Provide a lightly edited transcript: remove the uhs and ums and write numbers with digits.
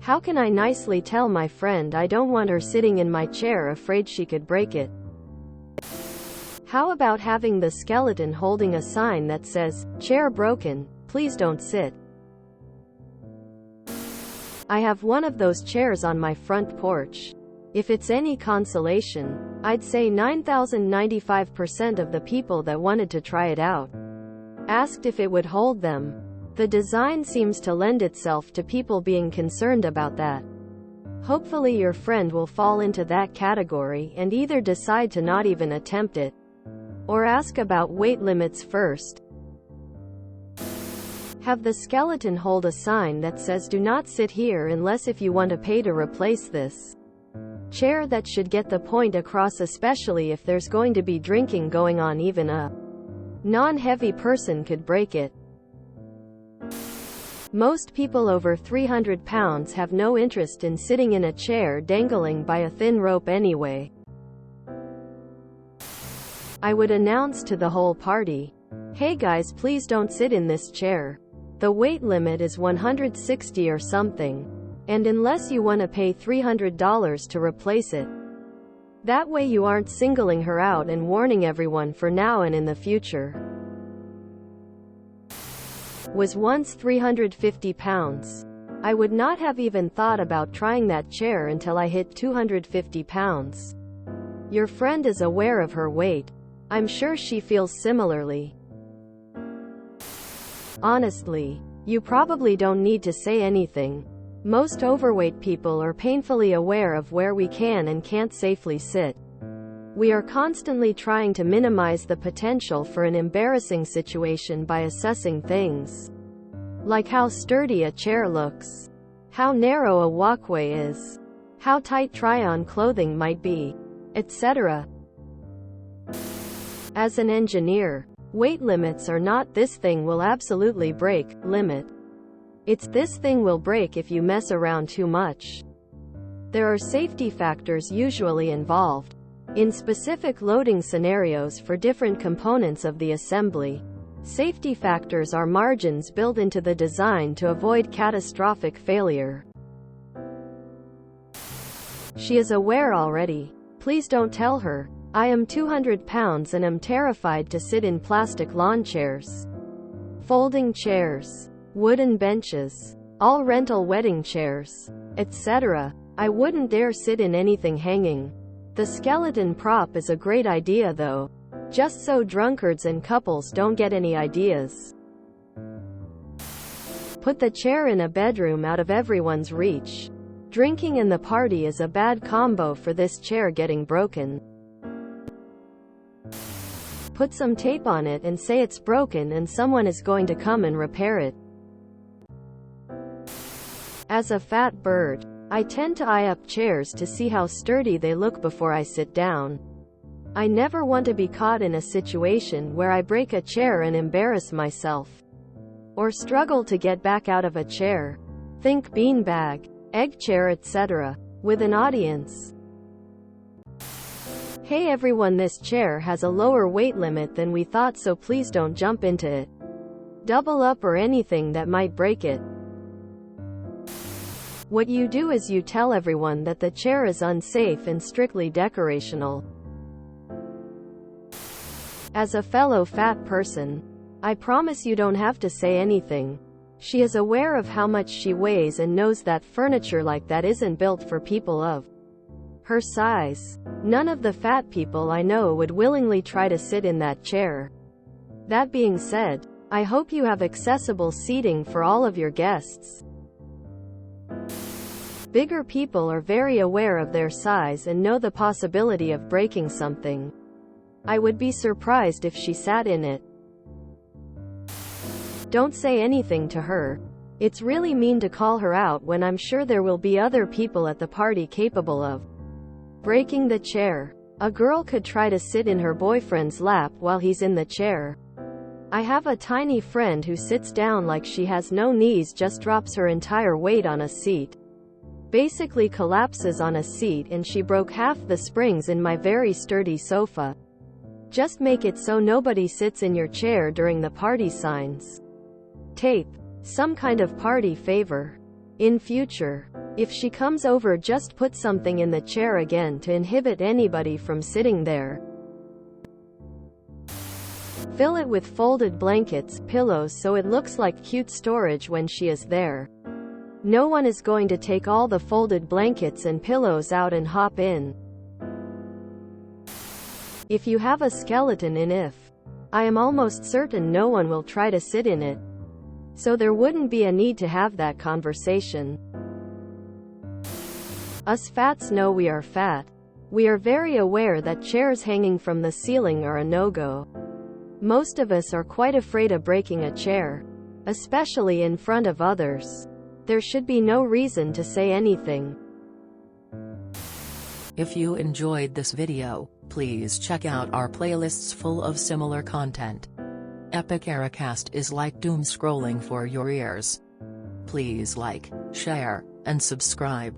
How can I nicely tell my friend I don't want her sitting in my chair afraid she could break it? How about having the skeleton holding a sign that says, "Chair broken, please don't sit"? I have one of those chairs on my front porch. If it's any consolation, I'd say 9,095% of the people that wanted to try it out asked if it would hold them. The design seems to lend itself to people being concerned about that. Hopefully your friend will fall into that category and either decide to not even attempt it, or ask about weight limits first. Have the skeleton hold a sign that says "Do not sit here unless if you want to pay to replace this chair." That should get the point across, especially if there's going to be drinking going on. Even a non-heavy person could break it. Most people over 300 pounds have no interest in sitting in a chair dangling by a thin rope anyway. I would announce to the whole party, "Hey guys, please don't sit in this chair. The weight limit is 160 or something. And unless you want to pay $300 to replace it." That way you aren't singling her out and warning everyone for now and in the future. Was once 350 pounds. I would not have even thought about trying that chair until I hit 250 pounds. Your friend is aware of her weight. I'm sure she feels similarly. Honestly, you probably don't need to say anything. Most overweight people are painfully aware of where we can and can't safely sit. We are constantly trying to minimize the potential for an embarrassing situation by assessing things like how sturdy a chair looks, how narrow a walkway is, how tight try-on clothing might be, etc. As an engineer, weight limits are not "this thing will absolutely break" limit. It's "this thing will break if you mess around too much." There are safety factors usually involved in specific loading scenarios for different components of the assembly. Safety factors are margins built into the design to avoid catastrophic failure. She is aware already. Please don't tell her, "I am 200 pounds and am terrified to sit in plastic lawn chairs, folding chairs, wooden benches, all rental wedding chairs, etc. I wouldn't dare sit in anything hanging." The skeleton prop is a great idea though, just so drunkards and couples don't get any ideas. Put the chair in a bedroom out of everyone's reach. Drinking and the party is a bad combo for this chair getting broken. Put some tape on it and say it's broken and someone is going to come and repair it. As a fat bird, I tend to eye up chairs to see how sturdy they look before I sit down. I never want to be caught in a situation where I break a chair and embarrass myself, or struggle to get back out of a chair. Think beanbag, egg chair, etc. with an audience. "Hey everyone, this chair has a lower weight limit than we thought, so please don't jump into it, double up, or anything that might break it." What you do is you tell everyone that the chair is unsafe and strictly decorational. As a fellow fat person, I promise you don't have to say anything. She is aware of how much she weighs and knows that furniture like that isn't built for people of her size. None of the fat people I know would willingly try to sit in that chair. That being said, I hope you have accessible seating for all of your guests. Bigger people are very aware of their size and know the possibility of breaking something. I would be surprised if she sat in it. Don't say anything to her. It's really mean to call her out when I'm sure there will be other people at the party capable of breaking the chair. A girl could try to sit in her boyfriend's lap while he's in the chair. I have a tiny friend who sits down like she has no knees, just drops her entire weight on a seat, basically collapses on a seat, and she broke half the springs in my very sturdy sofa. Just make it so nobody sits in your chair during the party. Signs. Tape. Some kind of party favor. In future. If she comes over, just put something in the chair again to inhibit anybody from sitting there. Fill it with folded blankets, pillows, so it looks like cute storage when she is there. No one is going to take all the folded blankets and pillows out and hop in. If you have a skeleton in it, I am almost certain no one will try to sit in it. So there wouldn't be a need to have that conversation. Us fats know we are fat. We are very aware that chairs hanging from the ceiling are a no-go. Most of us are quite afraid of breaking a chair, especially in front of others. There should be no reason to say anything. If you enjoyed this video, please check out our playlists full of similar content. Epic Ericast is like doom scrolling for your ears. Please like, share, and subscribe.